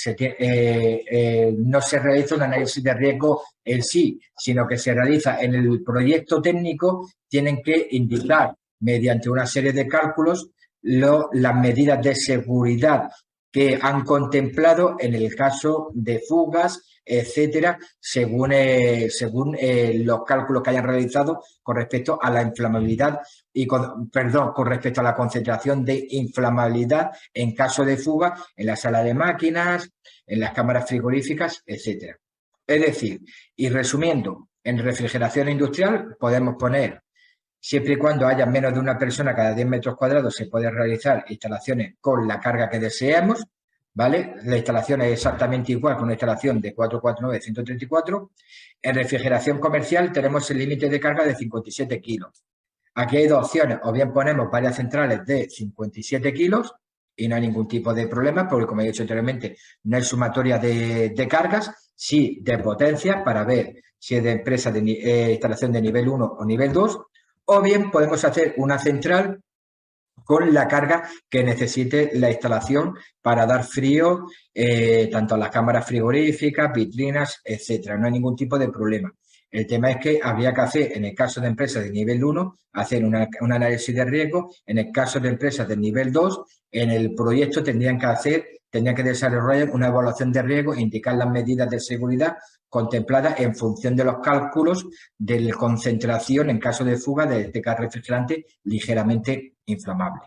no se realiza un análisis de riesgo en sí, sino que se realiza en el proyecto técnico. Tienen que indicar mediante una serie de cálculos las medidas de seguridad que han contemplado en el caso de fugas, etcétera, según los cálculos que hayan realizado con respecto a la inflamabilidad con respecto a la concentración de inflamabilidad en caso de fuga en la sala de máquinas, en las cámaras frigoríficas, etcétera. Es decir, y resumiendo, en refrigeración industrial podemos poner, siempre y cuando haya menos de una persona cada 10 metros cuadrados, se puede realizar instalaciones con la carga que deseemos, ¿vale? La instalación es exactamente igual que una instalación de 449-134. En refrigeración comercial tenemos el límite de carga de 57 kilos. Aquí hay dos opciones, o bien ponemos varias centrales de 57 kilos y no hay ningún tipo de problema, porque como he dicho anteriormente, no hay sumatoria de cargas, sí de potencia, para ver si es de empresa de instalación de nivel 1 o nivel 2, o bien podemos hacer una central con la carga que necesite la instalación para dar frío tanto a las cámaras frigoríficas, vitrinas, etcétera. No hay ningún tipo de problema. El tema es que habría que hacer, en el caso de empresas de nivel 1, hacer un análisis de riesgo. En el caso de empresas de nivel 2, en el proyecto tendrían que desarrollar una evaluación de riesgo e indicar las medidas de seguridad contempladas en función de los cálculos de la concentración en caso de fuga de este gas refrigerante ligeramente inflamable.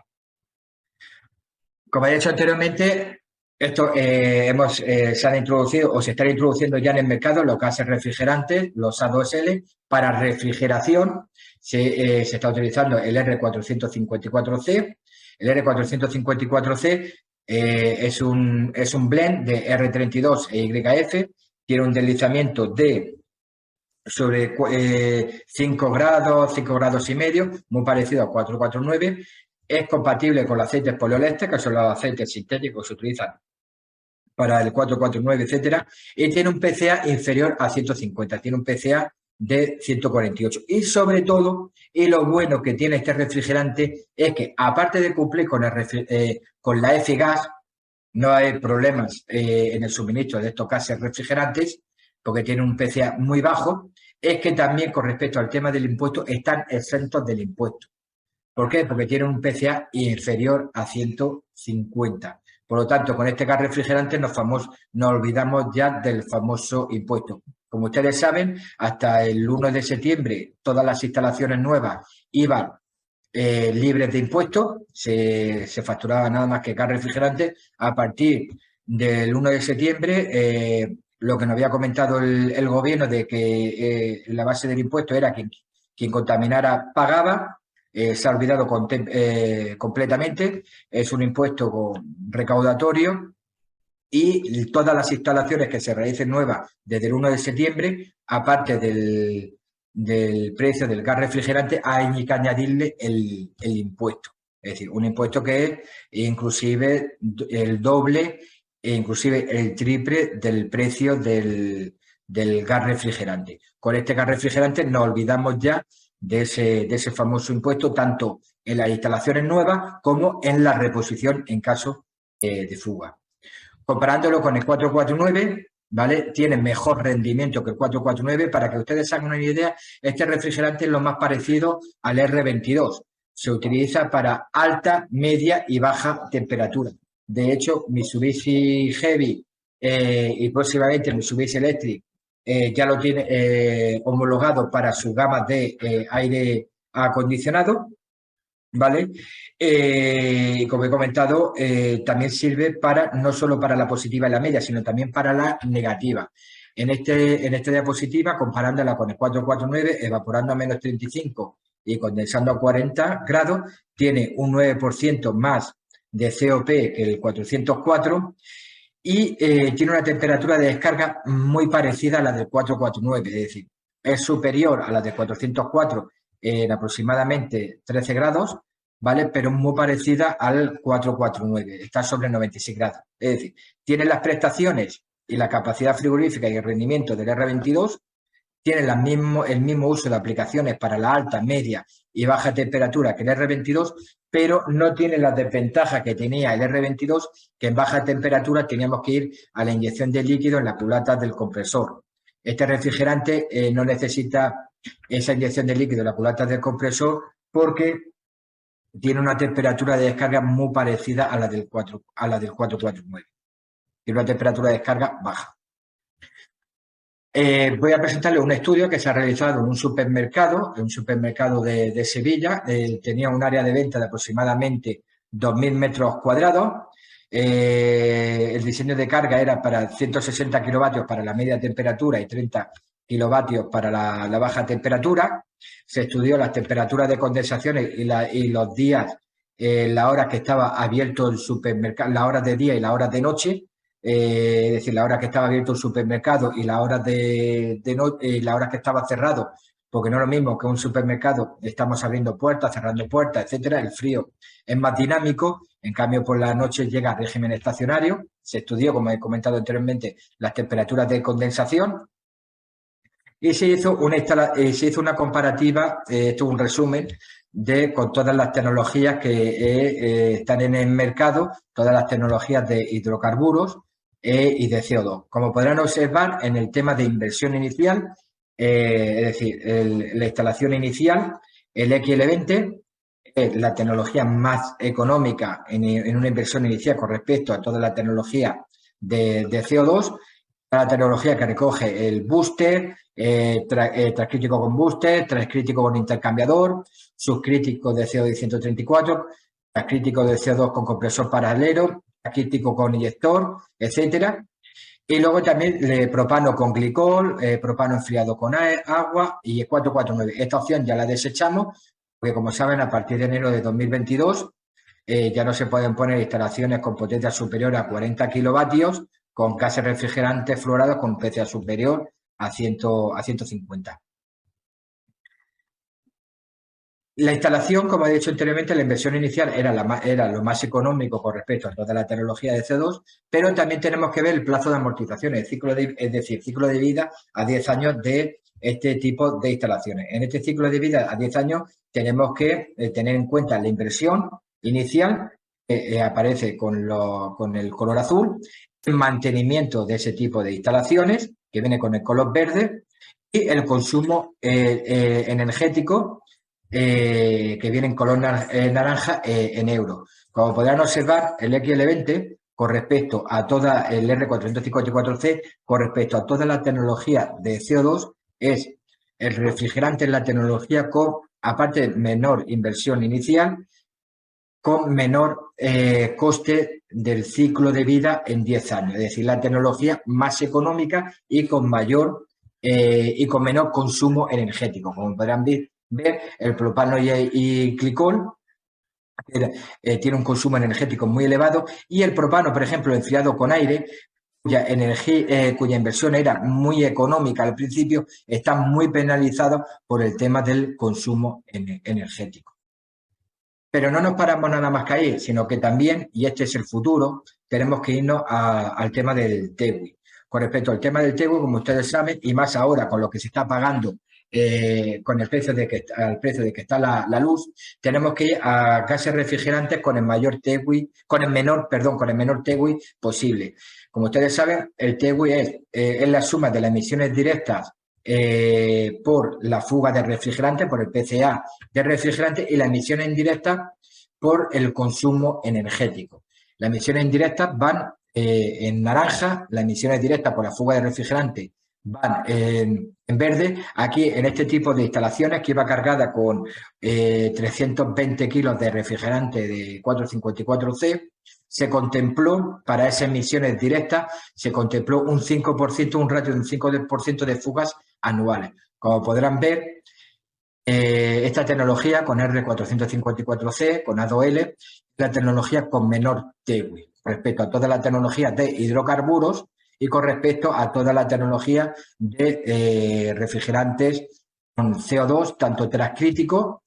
Como he dicho anteriormente, esto se han introducido o se están introduciendo ya en el mercado los gases refrigerantes, los A2L, para refrigeración. Se está utilizando el R454C. El R454C es un blend de R32 e YF. Tiene un deslizamiento de sobre 5 grados, 5 grados y medio, muy parecido a 449. Es compatible con los aceites poliolestes, que son los aceites sintéticos que se utilizan para el 449, etcétera, y tiene un PCA inferior a 150, tiene un PCA de 148. Y sobre todo, y lo bueno que tiene este refrigerante es que, aparte de cumplir con la EFI-Gas, no hay problemas en el suministro de estos gases refrigerantes, porque tiene un PCA muy bajo, es que también con respecto al tema del impuesto están exentos del impuesto. ¿Por qué? Porque tiene un PCA inferior a 150. Por lo tanto, con este gas refrigerante nos olvidamos ya del famoso impuesto. Como ustedes saben, hasta el 1 de septiembre todas las instalaciones nuevas iban libres de impuestos, se facturaba nada más que gas refrigerante. A partir del 1 de septiembre, lo que nos había comentado el gobierno de que la base del impuesto era que quien contaminara pagaba, se ha olvidado completamente, es un impuesto recaudatorio y todas las instalaciones que se realicen nuevas desde el 1 de septiembre, aparte del precio del gas refrigerante, hay que añadirle el impuesto. Es decir, un impuesto que es inclusive el doble e inclusive el triple del precio del gas refrigerante. Con este gas refrigerante nos olvidamos ya de ese famoso impuesto, tanto en las instalaciones nuevas como en la reposición en caso de fuga. Comparándolo con el 449, ¿vale? Tiene mejor rendimiento que el 449. Para que ustedes hagan una idea, este refrigerante es lo más parecido al R22. Se utiliza para alta, media y baja temperatura. De hecho, Mitsubishi Heavy y próximamente Mitsubishi Electric ya lo tiene homologado para su gama de aire acondicionado, ¿vale? Como he comentado, también sirve no solo para la positiva y la media, sino también para la negativa. En esta diapositiva, comparándola con el 449, evaporando a menos 35 y condensando a 40 grados, tiene un 9% más de COP que el 404 y tiene una temperatura de descarga muy parecida a la del 449, es decir, es superior a la del 404 en aproximadamente 13 grados, ¿vale? Pero muy parecida al 449, está sobre 96 grados. Es decir, tiene las prestaciones y la capacidad frigorífica y el rendimiento del R22, tiene el mismo uso de aplicaciones para la alta, media y baja temperatura que el R22, pero no tiene las desventajas que tenía el R22, que en baja temperatura teníamos que ir a la inyección de líquido en las culatas del compresor. Este refrigerante no necesita esa inyección de líquido en las culatas del compresor porque tiene una temperatura de descarga muy parecida a la del 449. Tiene una temperatura de descarga baja. Voy a presentarles un estudio que se ha realizado en un supermercado de Sevilla. Tenía un área de venta de aproximadamente 2.000 metros cuadrados. El diseño de carga era para 160 kilovatios para la media temperatura y 30 kilovatios para la baja temperatura. Se estudió las temperaturas de condensaciones y los días, las horas que estaba abierto el supermercado, las horas de día y las horas de noche. Es decir, la hora que estaba abierto el supermercado y la hora la hora que estaba cerrado, porque no es lo mismo que un supermercado, estamos abriendo puertas, cerrando puertas, etcétera. El frío es más dinámico, en cambio por la noche llega al régimen estacionario. Se estudió, como he comentado anteriormente, las temperaturas de condensación y se hizo una comparativa, esto es un resumen con todas las tecnologías que están en el mercado, todas las tecnologías de hidrocarburos y de CO2. Como podrán observar, en el tema de inversión inicial, es decir, la instalación inicial, el XL20 es la tecnología más económica en una inversión inicial con respecto a toda la tecnología de CO2, la tecnología que recoge el booster, transcrítico con booster, transcrítico con intercambiador, subcrítico de CO2 134, transcrítico de CO2 con compresor paralelo, transcrítico con inyector, etcétera. Y luego también propano con glicol, propano enfriado con agua y el 449. Esta opción ya la desechamos porque, como saben, a partir de enero de 2022 ya no se pueden poner instalaciones con potencia superior a 40 kilovatios con gases refrigerantes fluorados con potencia superior a 150. La instalación, como he dicho anteriormente, la inversión inicial era lo más económico con respecto a toda la tecnología de CO2, pero también tenemos que ver el plazo de amortización, es decir, ciclo de vida a 10 años de este tipo de instalaciones. En este ciclo de vida a 10 años tenemos que tener en cuenta la inversión inicial, que aparece con el color azul, el mantenimiento de ese tipo de instalaciones, que viene con el color verde, y el consumo energético, que viene en color naranja en euros. Como podrán observar, el XL20 con respecto a toda el R454C, con respecto a toda la tecnología de CO2, es el refrigerante en la tecnología con, aparte, menor inversión inicial, con menor coste del ciclo de vida en 10 años. Es decir, la tecnología más económica y con menor consumo energético. Como podrán ver, ver, el propano y glicol tiene un consumo energético muy elevado, y el propano, por ejemplo, enfriado con aire, cuya inversión era muy económica al principio, está muy penalizado por el tema del consumo energético. Pero no nos paramos nada más que ahí, sino que también, y este es el futuro, tenemos que irnos al tema del TEWI. Con respecto al tema del TEWI, como ustedes saben, y más ahora con lo que se está pagando con el precio de que está la luz, tenemos que ir a gases refrigerantes con el menor TEWI posible. Como ustedes saben, el TEWI es la suma de las emisiones directas por la fuga de refrigerante, por el PCA de refrigerante, y las emisiones indirectas por el consumo energético. Las emisiones indirectas van en naranja, las emisiones directas por la fuga de refrigerante van en verde. Aquí, en este tipo de instalaciones que iba cargada con 320 kilos de refrigerante de 454C, se contempló, para esas emisiones directas, se contempló un 5%, un ratio de un 5% de fugas anuales. Como podrán ver, esta tecnología con R454C, con A2L, la tecnología con menor TEWI respecto a toda la tecnología de hidrocarburos y con respecto a toda la tecnología de refrigerantes con CO2, tanto transcrítico,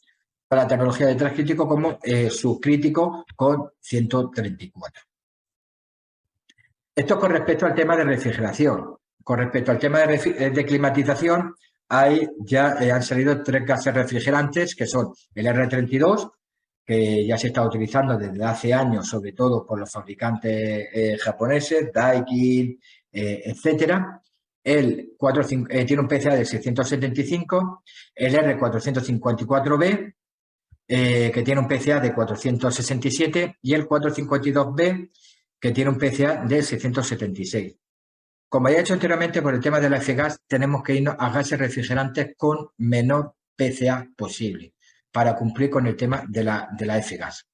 la tecnología de transcrítico, como subcrítico con 134. Esto con respecto al tema de refrigeración. Con respecto al tema de climatización, han salido 3 gases refrigerantes, que son el R32, que ya se está utilizando desde hace años, sobre todo por los fabricantes japoneses, Daikin, etcétera. Tiene un PCA de 675, el R454B, que tiene un PCA de 467, y el 452B, que tiene un PCA de 676. Como ya he dicho anteriormente, por el tema de la F-gas, tenemos que irnos a gases refrigerantes con menor PCA posible para cumplir con el tema de la F-gas.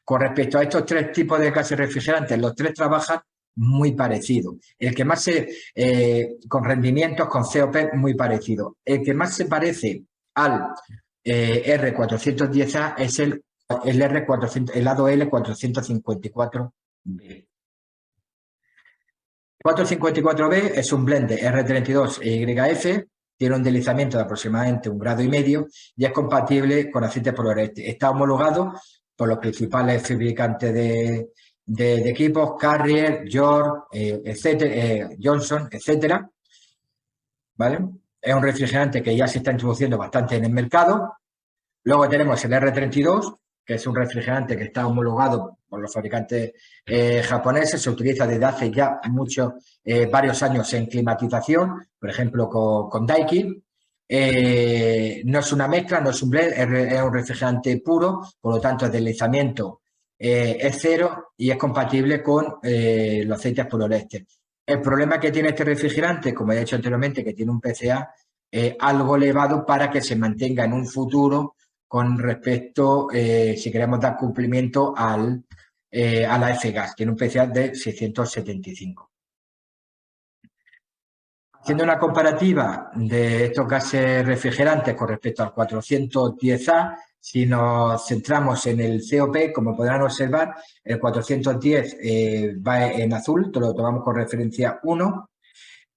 Con respecto a estos 3 tipos de gases refrigerantes, los 3 trabajan muy parecido. El que más con rendimientos, con COP muy parecido. El que más se parece al R410A es el lado L454B. 454B es un blend de R32 e YF, tiene un deslizamiento de aproximadamente 1,5 grados y es compatible con aceite poliuretano. Está homologado por los principales fabricantes de equipos, Carrier, York, Johnson, etcétera. ¿Vale? Es un refrigerante que ya se está introduciendo bastante en el mercado. Luego tenemos el R32, que es un refrigerante que está homologado por los fabricantes japoneses, se utiliza desde hace ya varios años en climatización, por ejemplo con Daikin. No es una mezcla, no es un blend, es un refrigerante puro, por lo tanto el deslizamiento es 0 y es compatible con los aceites poliuretano. El problema que tiene este refrigerante, como he dicho anteriormente, que tiene un PCA algo elevado para que se mantenga en un futuro con respecto, si queremos dar cumplimiento a la F-gas, tiene un PCA de 675. Haciendo una comparativa de estos gases refrigerantes con respecto al 410A, si nos centramos en el COP, como podrán observar, el 410 va en azul, lo tomamos con referencia 1.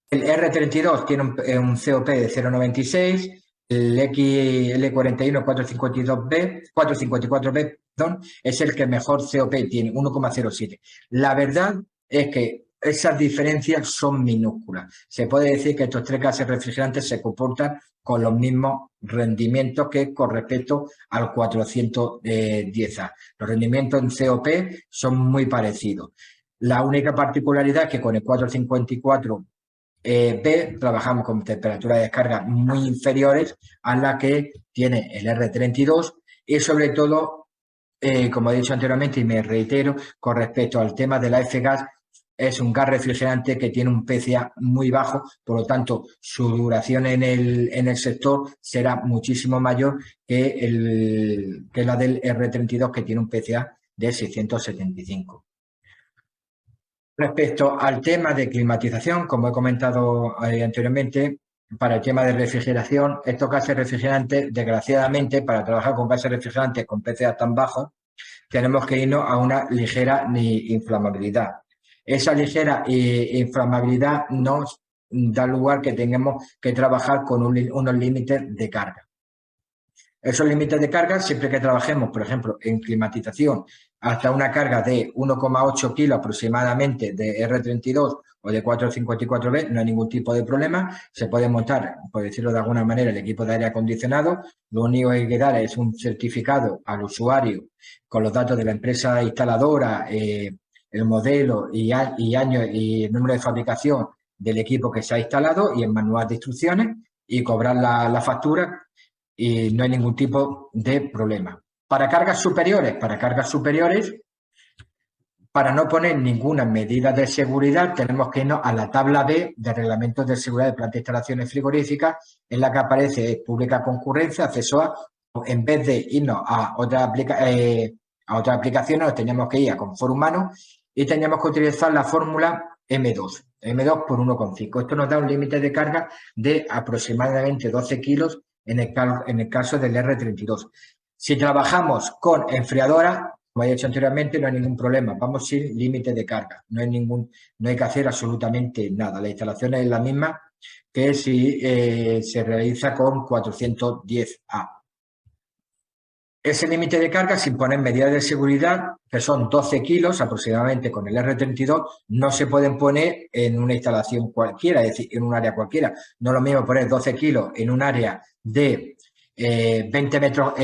El R32 tiene un COP de 0,96. El L41 454B, es el que mejor COP tiene, 1,07. La verdad es que esas diferencias son minúsculas. Se puede decir que estos 3 gases refrigerantes se comportan con los mismos rendimientos que con respecto al 410A. Los rendimientos en COP son muy parecidos. La única particularidad es que con el 454 B trabajamos con temperaturas de descarga muy inferiores a la que tiene el R32 y sobre todo, como he dicho anteriormente y me reitero, con respecto al tema de la F-gas, es un gas refrigerante que tiene un PCA muy bajo, por lo tanto su duración en el sector será muchísimo mayor que la del R32, que tiene un PCA de 675. Respecto al tema de climatización, como he comentado anteriormente, para el tema de refrigeración, estos gases refrigerantes, desgraciadamente, para trabajar con gases refrigerantes con PCA tan bajos, tenemos que irnos a una ligera inflamabilidad. Esa ligera inflamabilidad nos da lugar que tengamos que trabajar con unos límites de carga. Esos límites de carga, siempre que trabajemos, por ejemplo, en climatización, hasta una carga de 1,8 kilos aproximadamente de R32 o de 454B, no hay ningún tipo de problema. Se puede montar, por decirlo de alguna manera, el equipo de aire acondicionado. Lo único que hay que dar es un certificado al usuario con los datos de la empresa instaladora, el modelo y año y el número de fabricación del equipo que se ha instalado y el manual de instrucciones y cobrar la factura y no hay ningún tipo de problema. Para cargas superiores, para no poner ninguna medida de seguridad, tenemos que irnos a la tabla B de reglamentos de seguridad de plantas de instalaciones frigoríficas, en la que aparece pública concurrencia, acceso a, en vez de irnos a otras aplicaciones, nos teníamos que ir a confort humano y teníamos que utilizar la fórmula M2 por 1,5. Esto nos da un límite de carga de aproximadamente 12 kilos en el caso del R32. Si trabajamos con enfriadora, como he dicho anteriormente, no hay ningún problema. Vamos sin límite de carga. No hay que hacer absolutamente nada. La instalación es la misma que si se realiza con 410A. Ese límite de carga, sin poner medidas de seguridad, que son 12 kilos aproximadamente con el R32, no se pueden poner en una instalación cualquiera, es decir, en un área cualquiera. No es lo mismo poner 12 kilos en un área de 20 metros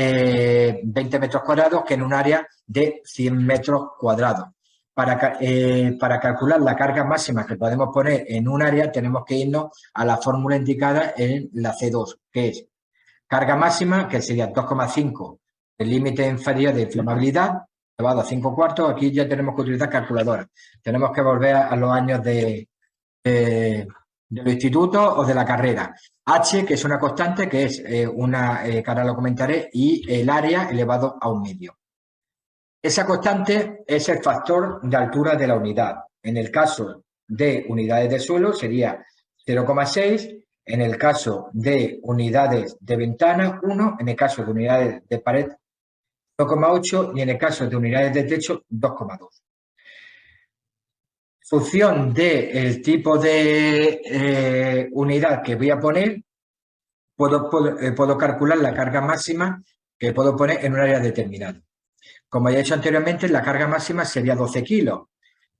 cuadrados que en un área de 100 metros cuadrados. Para calcular la carga máxima que podemos poner en un área, tenemos que irnos a la fórmula indicada en la C2, que es carga máxima, que sería 2,5, el límite inferior de inflamabilidad, elevado a 5 cuartos. Aquí ya tenemos que utilizar calculadora. Tenemos que volver a los años del instituto o de la carrera. H, que es una constante, que es que ahora lo comentaré, y el área elevado a 1 medio. Esa constante es el factor de altura de la unidad. En el caso de unidades de suelo sería 0,6, en el caso de unidades de ventana 1, en el caso de unidades de pared 1,8 y en el caso de unidades de techo 2,2. Función del tipo de unidad que voy a poner, puedo calcular la carga máxima que puedo poner en un área determinada. Como ya he dicho anteriormente, la carga máxima sería 12 kilos.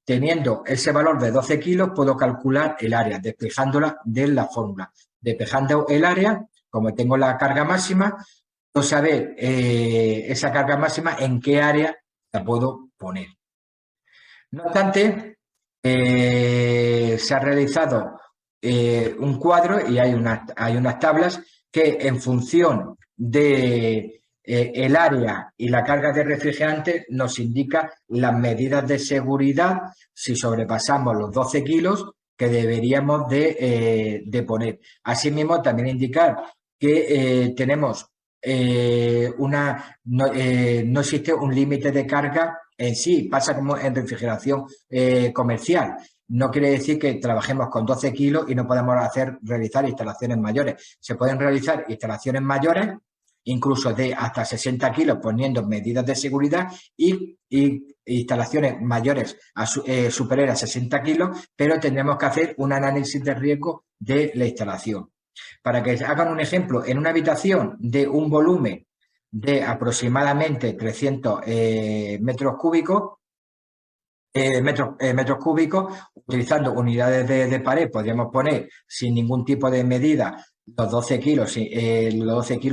Teniendo ese valor de 12 kilos, puedo calcular el área, despejándola de la fórmula. Despejando el área, como tengo la carga máxima, puedo saber esa carga máxima en qué área la puedo poner. No obstante, se ha realizado un cuadro y hay unas tablas que en función de el área y la carga de refrigerante nos indica las medidas de seguridad si sobrepasamos los 12 kilos que deberíamos de poner. Asimismo, también indicar que tenemos no existe un límite de carga en sí, pasa como en refrigeración comercial. No quiere decir que trabajemos con 12 kilos y no podemos realizar instalaciones mayores. Se pueden realizar instalaciones mayores, incluso de hasta 60 kilos, poniendo medidas de seguridad y instalaciones mayores superiores a 60 kilos, pero tendremos que hacer un análisis de riesgo de la instalación. Para que hagan un ejemplo, en una habitación de un volumen de aproximadamente 300 metros cúbicos, utilizando unidades de pared, podríamos poner sin ningún tipo de medida los 12 kilos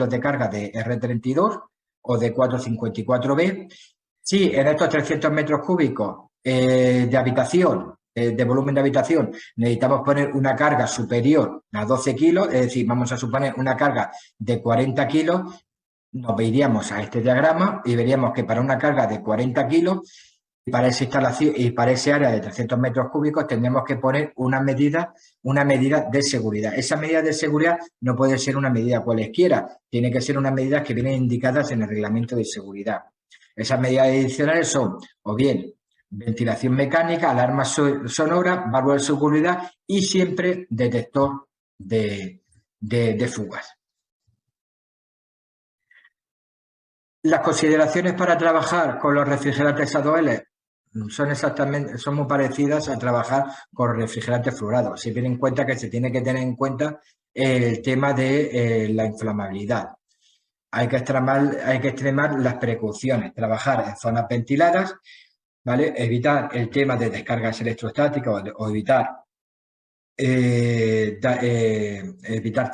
de carga de R32 o de 454B. Si en estos 300 metros cúbicos de habitación, de volumen de habitación, necesitamos poner una carga superior a 12 kilos, es decir, vamos a suponer una carga de 40 kilos, nos iríamos a este diagrama y veríamos que para una carga de 40 kilos y para esa instalación y para ese área de 300 metros cúbicos tendremos que poner una medida de seguridad. Esa medida de seguridad no puede ser una medida cualesquiera, tiene que ser unas medidas que vienen indicadas en el reglamento de seguridad. Esas medidas adicionales son o bien ventilación mecánica, alarma sonora, válvula de seguridad y siempre detector de de fugas. Las consideraciones para trabajar con los refrigerantes A2L son muy parecidas a trabajar con refrigerantes fluorados. Se tiene en cuenta que se tiene que tener en cuenta el tema de la inflamabilidad. Hay que extremar las precauciones, trabajar en zonas ventiladas, ¿vale? Evitar el tema de descargas electrostáticas o evitar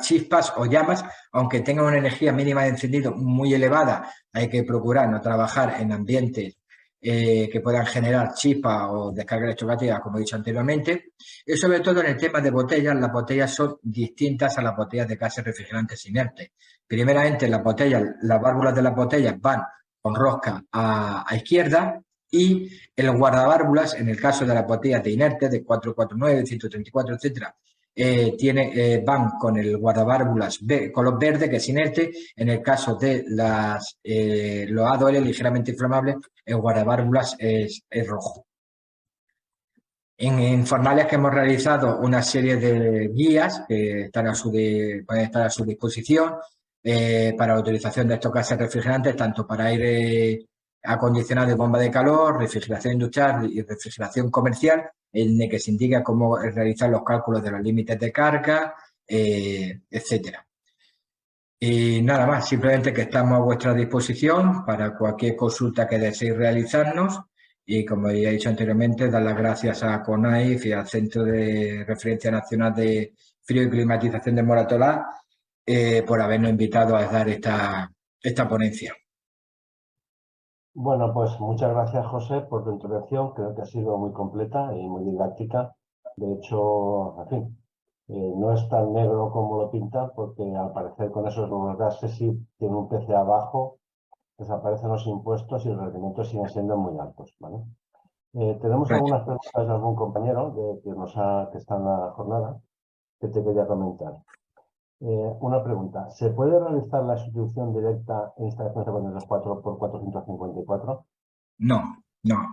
chispas o llamas, aunque tengan una energía mínima de encendido muy elevada. Hay que procurar no trabajar en ambientes que puedan generar chispas o descargas electrostáticas, como he dicho anteriormente. Y sobre todo en el tema de botellas, las botellas son distintas a las botellas de gases refrigerantes inertes. Primeramente, las válvulas de las botellas van con rosca a izquierda, y el guardaválvulas, en el caso de las botellas de inertes, de 449, 134, etcétera, van con el guardaválvulas color verde, que es inerte. En el caso de los A2L ligeramente inflamables, el guardaválvulas es rojo. En informales que hemos realizado una serie de guías que pueden estar a su disposición para la utilización de estos gases refrigerantes, tanto para aire acondicionado y bomba de calor, refrigeración industrial y refrigeración comercial, en el que se indica cómo realizar los cálculos de los límites de carga, etcétera. Y nada más, simplemente que estamos a vuestra disposición para cualquier consulta que deseéis realizarnos. Y como ya he dicho anteriormente, dar las gracias a CONAIF y al Centro de Referencia Nacional de Frío y Climatización de Moratolá por habernos invitado a dar esta ponencia. Bueno, pues muchas gracias, José, por tu intervención. Creo que ha sido muy completa y muy didáctica. De hecho, en fin, no es tan negro como lo pintan, porque al parecer con esos nuevos gases sí tiene un PCA bajo, desaparecen los impuestos y los rendimientos siguen siendo muy altos, ¿vale? Tenemos algunas preguntas de algún compañero que está en la jornada que te quería comentar. Una pregunta. ¿Se puede realizar la sustitución directa en instalaciones de paneles 4x454? No.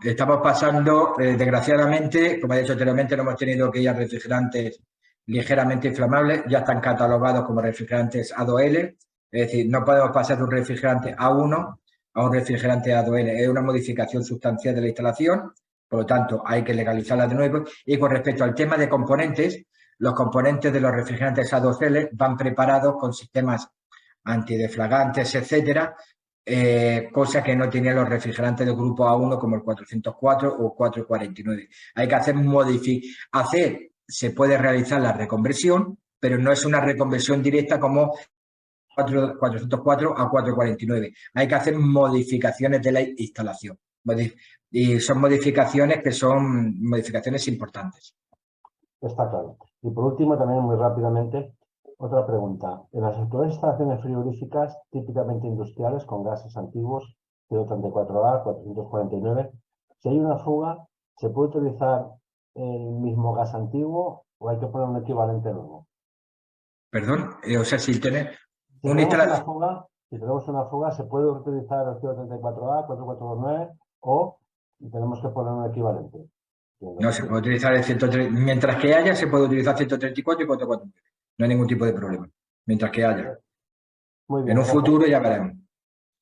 Estamos pasando, desgraciadamente, como he dicho anteriormente, no hemos tenido que ir a refrigerantes ligeramente inflamables. Ya están catalogados como refrigerantes A2L. Es decir, no podemos pasar de un refrigerante A1 a un refrigerante A2L. Es una modificación sustancial de la instalación. Por lo tanto, hay que legalizarla de nuevo. Y con respecto al tema de componentes, los componentes de los refrigerantes A2L van preparados con sistemas antideflagantes, etcétera, cosa que no tenían los refrigerantes del grupo A1 como el 404 o 449. Hay que se puede realizar la reconversión, pero no es una reconversión directa como 404 a 449. Hay que hacer modificaciones de la instalación. Y son modificaciones que son modificaciones importantes. Está claro. Y por último, también muy rápidamente, otra pregunta. En las actuales instalaciones frigoríficas, típicamente industriales, con gases antiguos, 034A, 449, si hay una fuga, ¿se puede utilizar el mismo gas antiguo o hay que poner un equivalente nuevo? Perdón, o sea, si tenemos si tenemos una fuga, ¿se puede utilizar el 034A, 449 o tenemos que poner un equivalente? No, se puede utilizar el 103. Mientras que haya, se puede utilizar 134 y 449. No hay ningún tipo de problema. Mientras que haya. Muy bien, en un futuro ya veremos.